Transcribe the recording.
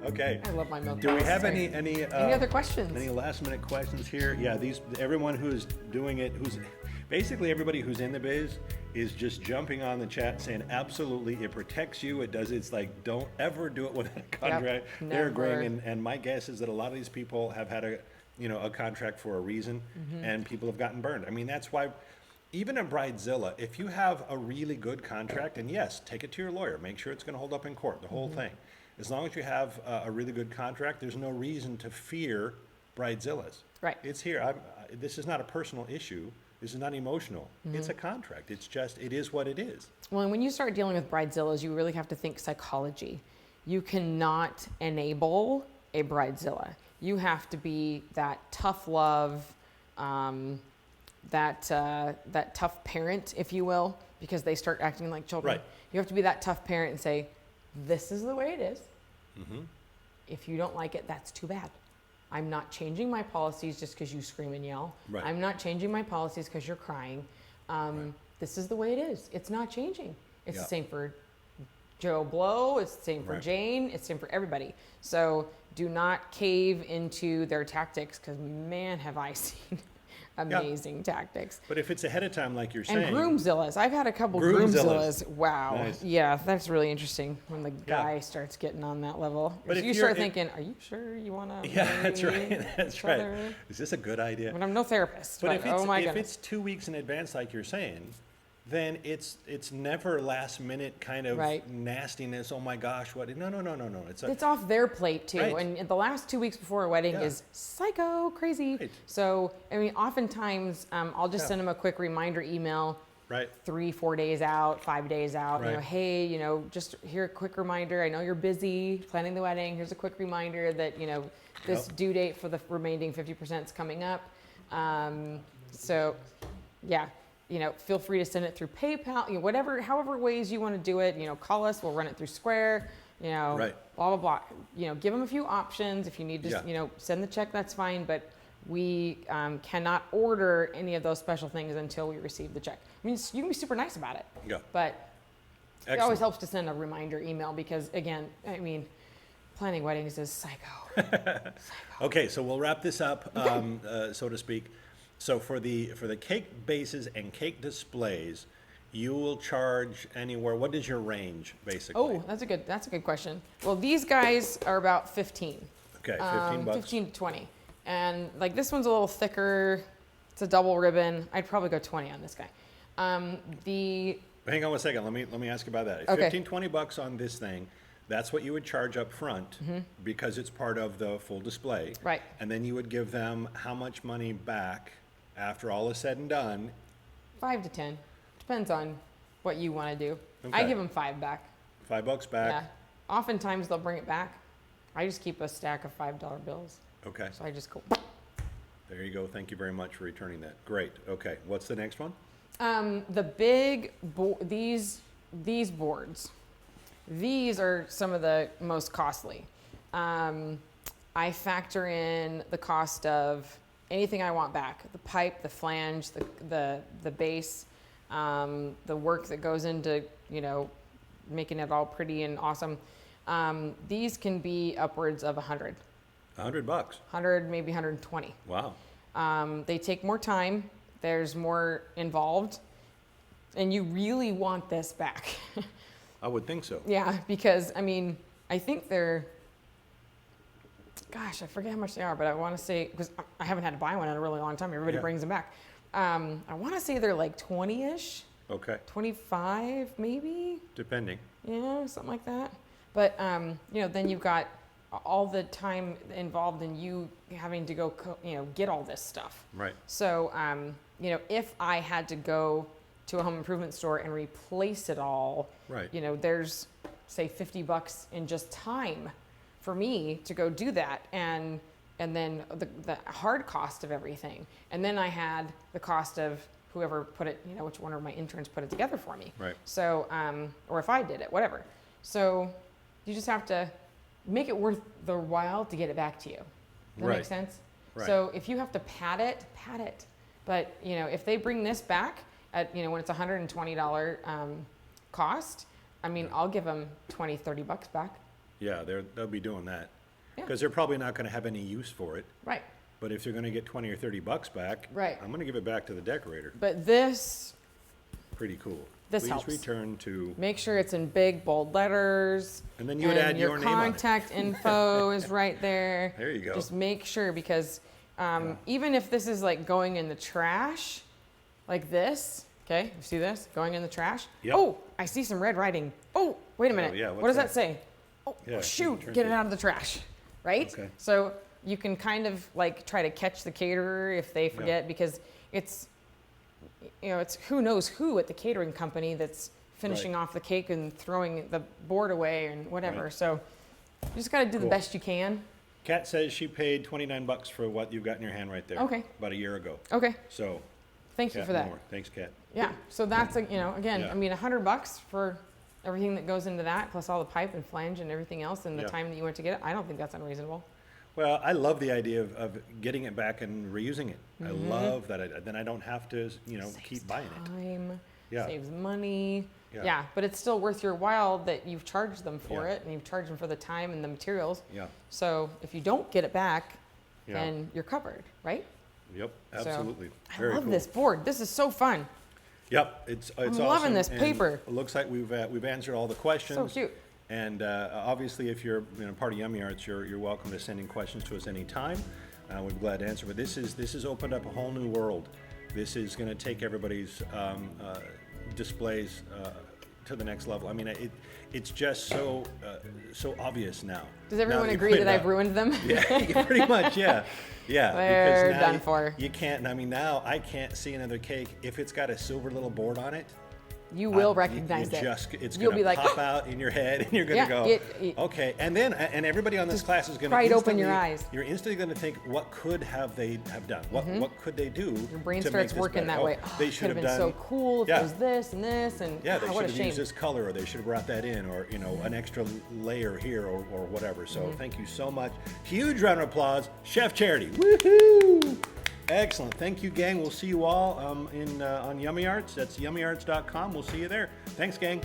Okay. I love my milk. Do we have Sorry. any other questions? Any last minute questions here? Yeah, everyone who's doing it, who's basically everybody who's in the biz is just jumping on the chat saying absolutely it protects you. It does. It's like don't ever do it without a contract. Yep, They're never. agreeing, and my guess is that a lot of these people have had a contract for a reason, and people have gotten burned. I mean, that's why. Even in Bridezilla, if you have a really good contract, and yes, take it to your lawyer, make sure it's going to hold up in court, the whole thing. As long as you have a really good contract, there's no reason to fear Bridezillas. Right. It's here. This is not a personal issue. This is not emotional. It's a contract. It's just, it is what it is. Well, and when you start dealing with Bridezillas, you really have to think psychology. You cannot enable a Bridezilla. You have to be that tough love, that tough parent, if you will, because they start acting like children. Right. You have to be that tough parent and say, this is the way it is. If you don't like it, that's too bad. I'm not changing my policies just because you scream and yell. Right. I'm not changing my policies because you're crying. This is the way it is. It's not changing. It's the same for Joe Blow. It's the same for Jane. It's the same for everybody. So do not cave into their tactics because, man, have I seen amazing tactics. But if it's ahead of time, like you're saying. And groomzillas. I've had a couple groomzillas. Wow. Nice. Yeah, that's really interesting when the guy starts getting on that level. But if you start thinking, are you sure you want to? Yeah, that's right. That's right. Is this a good idea? But I'm no therapist. But if goodness. it's 2 weeks in advance, like you're saying, then it's never last minute kind of nastiness. Oh my gosh, what? No. It's off their plate too. Right. And the last 2 weeks before a wedding is psycho crazy. Right. So, I mean, oftentimes I'll just send them a quick reminder email. Right. 3-4 days out, 5 days out, Right. Hey, just here a quick reminder. I know you're busy planning the wedding. Here's a quick reminder that, this due date for the remaining 50% is coming up. So yeah, feel free to send it through PayPal, however ways you want to do it, call us, we'll run it through Square, Right. blah, blah, blah. Give them a few options. If you need to, send the check, that's fine. But we cannot order any of those special things until we receive the check. I mean, you can be super nice about it. Yeah. But Excellent. it always helps to send a reminder email because, again, I mean, planning weddings is psycho. Okay, so we'll wrap this up, so to speak. So for the cake bases and cake displays, you will charge anywhere. What is your range, basically? Oh, that's a good question. Well, these guys are about 15. Okay, 15 bucks. 15 to 20. And like this one's a little thicker. It's a double ribbon. I'd probably go 20 on this guy. Hang on one second. Let me ask you about that. Okay. 15, 20 bucks on this thing. That's what you would charge up front because it's part of the full display. Right. And then you would give them how much money back after all is said and done? 5 to 10. Depends on what you want to do. Okay. I give them 5 back. $5 back. Yeah. Oftentimes they'll bring it back. I just keep a stack of $5 bills. Okay. So I just go. There you go. Thank you very much for returning that. Great. Okay. What's the next one? The big these boards. These are some of the most costly. I factor in the cost of anything I want back: the pipe, the flange, the base, the work that goes into making it all pretty and awesome. These can be upwards of $100. $100. 100, maybe 120. Wow. They take more time. There's more involved, and you really want this back. I would think so. Yeah, because I mean, I think they're, gosh, I forget how much they are, but I want to say, because I haven't had to buy one in a really long time. Everybody brings them back. I want to say they're like 20-ish. Okay. 25 maybe. Depending. Yeah, something like that. But then you've got all the time involved in you having to go, get all this stuff. Right. So, if I had to go to a home improvement store and replace it all, right. There's say $50 in just time for me to go do that. And then the hard cost of everything. And then I had the cost of whoever put it, which one of my interns put it together for me. Right. So, or if I did it, whatever. So you just have to make it worth the while to get it back to you. Does that make sense? Right. So if you have to pad it. But, if they bring this back at, when it's $120 cost, I mean, I'll give them $20, $30 back. Yeah, they'll be doing that. Yeah. Because they're probably not going to have any use for it. Right. But if they're going to get 20 or 30 bucks back, Right. I'm going to give it back to the decorator. But this, Pretty cool. This Please helps. return to, make sure it's in big bold letters. and then you would add your name on it. contact info is right there. There you go. Just make sure, because even if this is like going in the trash, like this, okay, you see this going in the trash? Yep. Oh, I see some red writing. Oh, wait a minute. yeah, what what's does that that? say? Oh, Yeah, shoot, turn get it to- out of the trash, right? Okay. So you can kind of like try to catch the caterer if they forget, because it's, it's who knows who at the catering company that's finishing Right. off the cake and throwing the board away and whatever. Right. So you just got to do the Cool. best you can. Kat says she paid 29 bucks for what you've got in your hand right there. Okay. About a year ago. Okay. So, Thank you Kat for that. Moore. Thanks, Kat. Yeah. So that's again, Yeah. I mean, $100 for everything that goes into that, plus all the pipe and flange and everything else, and the Yeah. time that you went to get it. I don't think that's unreasonable. Well, I love the idea of getting it back and reusing it. I Mm-hmm. love that. Then I don't have to, keep buying it. Time, Yeah. saves money. Yeah. Yeah. But it's still worth your while that you've charged them for Yeah. it, and you've charged them for the time and the materials. Yeah. So if you don't get it back, Yeah. then you're covered, right? Yep. So, Absolutely. I Very love cool. this board. This is so fun. Yep. It's awesome. loving this and paper. It looks like we've answered all the questions. So cute. And obviously, if you're part of Yummy Arts, you're welcome to send in questions to us anytime. We'd be glad to answer. But this is opened up a whole new world. This is going to take everybody's displays to the next level. I mean, it's just so obvious now. Does everyone Now that you agree point that it I've out. ruined them? Yeah, pretty much, yeah. Yeah. They're because now done for. You can't, I mean, now I can't see another cake if it's got a silver little board on it. You will recognize it. It's You'll going be to like, pop out in your head, and you're going Yeah, to go, it- okay. And then, everybody on this class is going to pry it open your eyes. You're instantly going to think, what could they have done? What could they do? Your brain to starts make this working better? that way. They It should could have have been done so cool if yeah. it was this and this, and Yeah, they what should a have shame. used this color, or they should have brought that in, or an extra layer here, or whatever. So Mm-hmm. thank you so much. Huge round of applause, Chef Charity. Woohoo! Excellent. Thank you, gang. We'll see you all on Yummy Arts. That's yummyarts.com. We'll see you there. Thanks, gang.